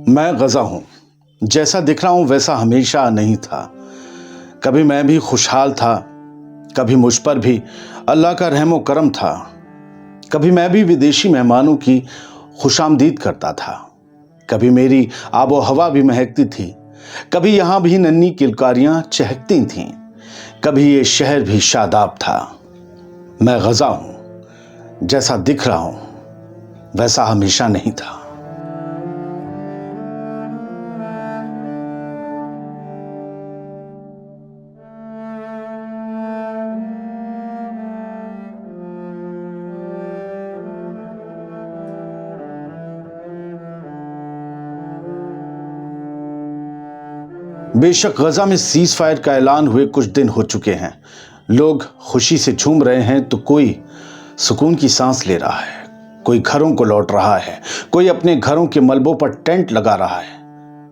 मैं गज़ा हूँ। जैसा दिख रहा हूँ वैसा हमेशा नहीं था। कभी मैं भी खुशहाल था, कभी मुझ पर भी अल्लाह का रहमो करम था। कभी मैं भी विदेशी मेहमानों की खुशामदीद करता था। कभी मेरी आबो हवा भी महकती थी, कभी यहाँ भी नन्ही किलकारियाँ चहकती थीं, कभी ये शहर भी शादाब था। मैं गज़ा हूँ। जैसा दिख रहा हूँ वैसा हमेशा नहीं था। बेशक गज़ा में सीज फायर का ऐलान हुए कुछ दिन हो चुके हैं। लोग खुशी से झूम रहे हैं तो कोई सुकून की सांस ले रहा है, कोई घरों को लौट रहा है, कोई अपने घरों के मलबों पर टेंट लगा रहा है।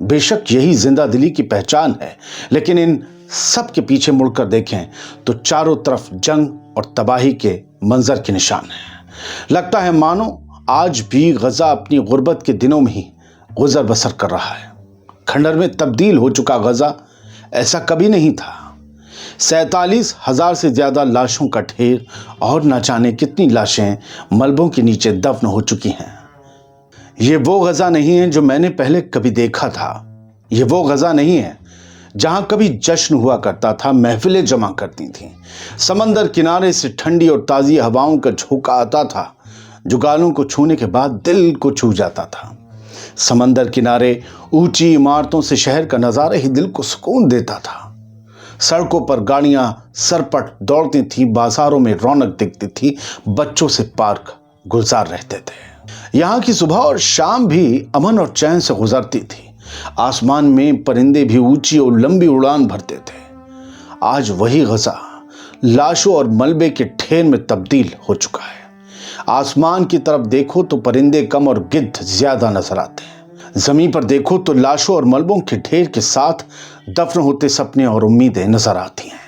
बेशक यही जिंदा दिली की पहचान है, लेकिन इन सब के पीछे मुड़कर देखें तो चारों तरफ जंग और तबाही के मंजर के निशान हैं। लगता है मानो आज भी गज़ा अपनी गुर्बत के दिनों में ही गुजर बसर कर रहा है। खंडर में तब्दील हो चुका गज़ा ऐसा कभी नहीं था। 47,000 से ज्यादा लाशों का ढेर और न जाने कितनी लाशें मलबों के नीचे दफन हो चुकी हैं। ये वो गज़ा नहीं है जो मैंने पहले कभी देखा था। ये वो गज़ा नहीं है जहां कभी जश्न हुआ करता था, महफिलें जमा करती थीं, समंदर किनारे से ठंडी और ताज़ी हवाओं का झोंका आता था जो गालों को छूने के बाद दिल को छू जाता था। समंदर किनारे ऊंची इमारतों से शहर का नजारा ही दिल को सुकून देता था। सड़कों पर गाड़ियां सरपट दौड़ती थीं, बाजारों में रौनक दिखती थी, बच्चों से पार्क गुलजार रहते थे। यहाँ की सुबह और शाम भी अमन और चैन से गुजरती थी। आसमान में परिंदे भी ऊंची और लंबी उड़ान भरते थे। आज वही गज़ा लाशों और मलबे के ढेर में तब्दील हो चुका है। आसमान की तरफ देखो तो परिंदे कम और गिद्ध ज्यादा नजर आते हैं। जमीन पर देखो तो लाशों और मलबों के ढेर के साथ दफन होते सपने और उम्मीदें नजर आती हैं।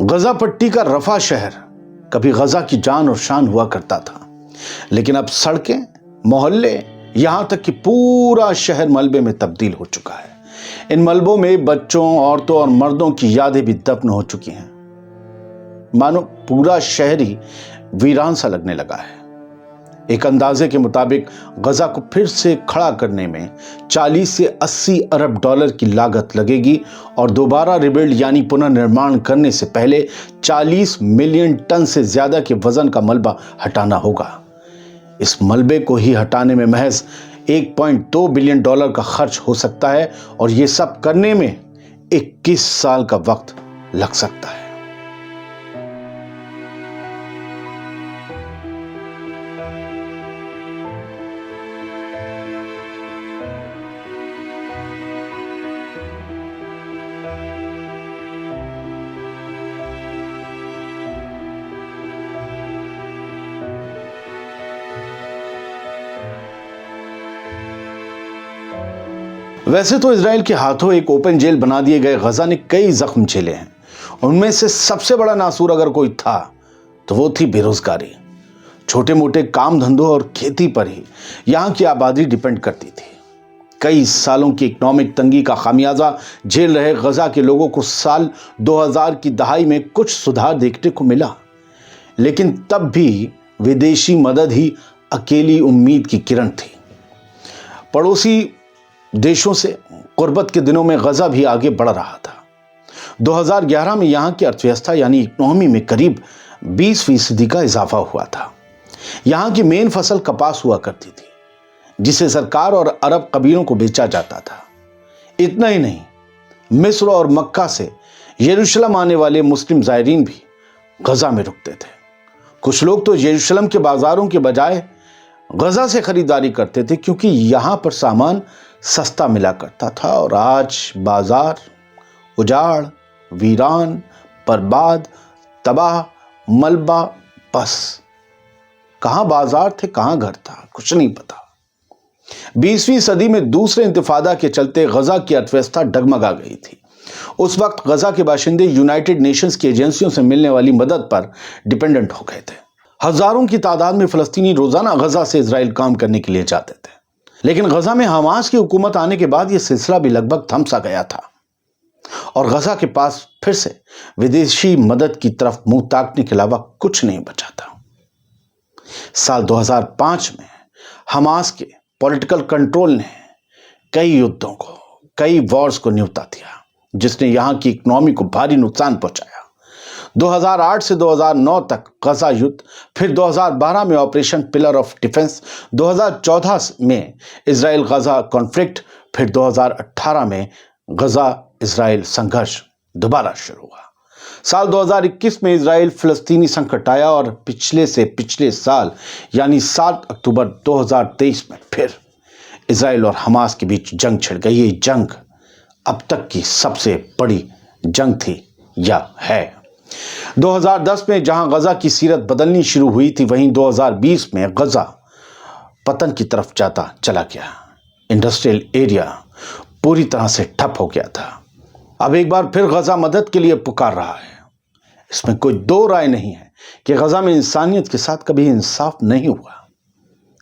गज़ा पट्टी का रफा शहर कभी गज़ा की जान और शान हुआ करता था, लेकिन अब सड़कें, मोहल्ले, यहां तक कि पूरा शहर मलबे में तब्दील हो चुका है। इन मलबों में बच्चों, औरतों और मर्दों की यादें भी दफन हो चुकी हैं। मानो पूरा शहर ही वीरान सा लगने लगा है। एक अंदाजे के मुताबिक गज़ा को फिर से खड़ा करने में 40 से 80 अरब डॉलर की लागत लगेगी और दोबारा रिबिल्ड यानी पुनर्निर्माण करने से पहले 40 मिलियन टन से ज्यादा के वजन का मलबा हटाना होगा। इस मलबे को ही हटाने में महज 1.2 बिलियन डॉलर का खर्च हो सकता है और ये सब करने में 21 साल का वक्त लग सकता है। वैसे तो इजराइल के हाथों एक ओपन जेल बना दिए गए गज़ा ने कई जख्म झेले हैं। उनमें से सबसे बड़ा नासूर अगर कोई था तो वो थी बेरोजगारी। छोटे मोटे काम धंधों और खेती पर ही यहाँ की आबादी डिपेंड करती थी। कई सालों की इकोनॉमिक तंगी का खामियाजा झेल रहे गज़ा के लोगों को साल 2000 की दहाई में कुछ सुधार देखने को मिला, लेकिन तब भी विदेशी मदद ही अकेली उम्मीद की किरण थी। पड़ोसी देशों से गुर्बत के दिनों में गज़ा भी आगे बढ़ रहा था। 2011 में यहाँ की अर्थव्यवस्था यानी इकोनॉमी में करीब 20% का इजाफा हुआ था। यहाँ की मेन फसल कपास हुआ करती थी, जिसे सरकार और अरब कबीलों को बेचा जाता था। इतना ही नहीं, मिस्र और मक्का से यरूशलेम आने वाले मुस्लिम ज़ायरीन भी गज़ा में रुकते थे। कुछ लोग तो यरूशलेम के बाजारों के बजाय गज़ा से खरीदारी करते थे, क्योंकि यहाँ पर सामान सस्ता मिला करता था। और आज बाजार उजाड़, वीरान, बर्बाद, तबाह, मलबा, बस कहां बाजार थे, कहां घर था, कुछ नहीं पता। 20वीं सदी में दूसरे इंतिफादा के चलते गज़ा की अर्थव्यवस्था डगमगा गई थी। उस वक्त गज़ा के बाशिंदे यूनाइटेड नेशंस की एजेंसियों से मिलने वाली मदद पर डिपेंडेंट हो गए थे। हजारों की तादाद में फलस्तीनी रोजाना गजा से इजराइल काम करने के लिए जाते थे, लेकिन गजा में हमास की हुकूमत आने के बाद यह सिलसिला भी लगभग थम सा गया था और गजा के पास फिर से विदेशी मदद की तरफ मुंह ताकने के अलावा कुछ नहीं बचा था। साल 2005 में हमास के पॉलिटिकल कंट्रोल ने कई युद्धों को, कई वॉर्स को न्योता दिया, जिसने यहां की इकोनॉमी को भारी नुकसान पहुंचाया। 2008 से 2009 तक गजा युद्ध, फिर 2012 में ऑपरेशन पिलर ऑफ डिफेंस, 2014 में इजराइल गजा कॉन्फ्लिक्ट, फिर 2018 में गजा इजराइल संघर्ष दोबारा शुरू हुआ। साल 2021 में इजराइल फिलिस्तीनी संकट आया और पिछले से पिछले साल यानी 7 अक्टूबर 2023 में फिर इजराइल और हमास के बीच जंग छिड़ गई। ये जंग अब तक की सबसे बड़ी जंग थी या है। 2010 में जहां गजा की सीरत बदलनी शुरू हुई थी, वहीं 2020 में गजा पतन की तरफ जाता चला गया। इंडस्ट्रियल एरिया पूरी तरह से ठप हो गया था। अब एक बार फिर गजा मदद के लिए पुकार रहा है। इसमें कोई दो राय नहीं है कि गजा में इंसानियत के साथ कभी इंसाफ नहीं हुआ।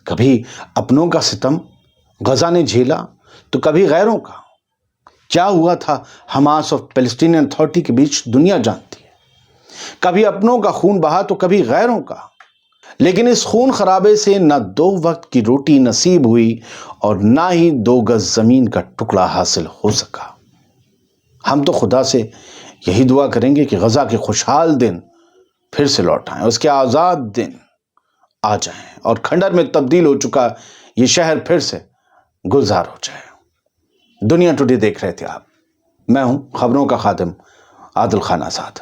कभी अपनों का सितम गजा ने झेला तो कभी गैरों का। क्या हुआ था हमास और पैलेस्टीनियन अथॉरिटी के बीच दुनिया जानती है। कभी अपनों का खून बहा तो कभी गैरों का, लेकिन इस खून खराबे से न 2 वक्त की रोटी नसीब हुई और ना ही 2 गज जमीन का टुकड़ा हासिल हो सका। हम तो खुदा से यही दुआ करेंगे कि गजा के खुशहाल दिन फिर से लौट आएं, उसके आज़ाद दिन आ जाएं और खंडर में तब्दील हो चुका ये शहर फिर से गुलजार हो जाए। दुनिया टुडे देख रहे थे आप। मैं हूं खबरों का खादिम आदिल खान आजाद।